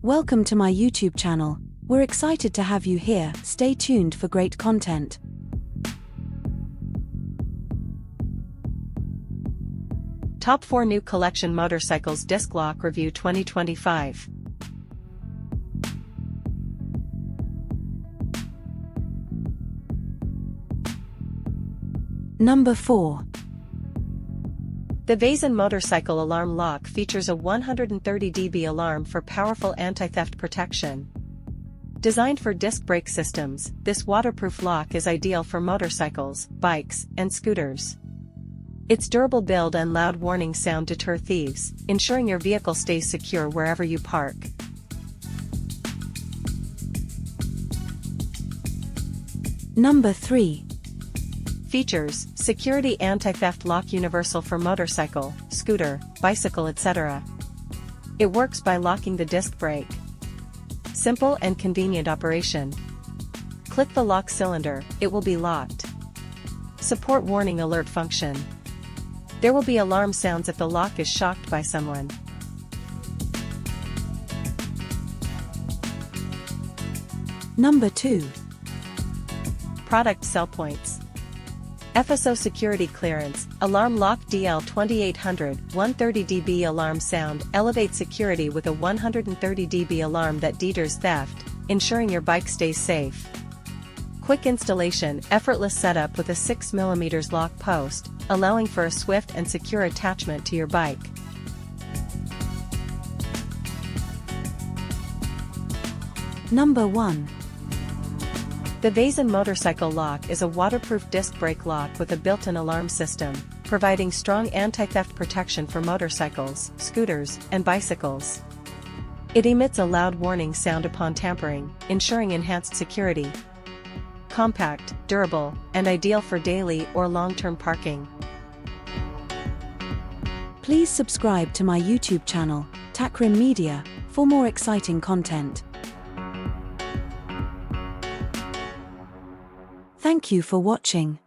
Welcome to my YouTube channel. We're excited to have you here. Stay tuned for great content. Top 4 New Collection Motorcycles Disc Lock Review 2025. Number 4. The Vazen Motorcycle Alarm Lock features a 130 dB alarm for powerful anti-theft protection. Designed for disc brake systems, this waterproof lock is ideal for motorcycles, bikes, and scooters. Its durable build and loud warning sound deter thieves, ensuring your vehicle stays secure wherever you park. Number 3. Features: Security Anti-Theft Lock Universal for motorcycle, scooter, bicycle etc. It works by locking the disc brake. Simple and convenient operation. Click the lock cylinder, it will be locked. Support warning alert function. There will be alarm sounds if the lock is shocked by someone. Number 2. Product sell points. FSO Security Clearance, Alarm Lock DL2800, 130 dB alarm sound, elevate security with a 130 dB alarm that deters theft, ensuring your bike stays safe. Quick installation, effortless setup with a 6mm lock post, allowing for a swift and secure attachment to your bike. Number 1. The Vazen Motorcycle Lock is a waterproof disc brake lock with a built-in alarm system, providing strong anti-theft protection for motorcycles, scooters, and bicycles. It emits a loud warning sound upon tampering, ensuring enhanced security. Compact, durable, and ideal for daily or long-term parking. Please subscribe to my YouTube channel, Takrim Media, for more exciting content. Thank you for watching.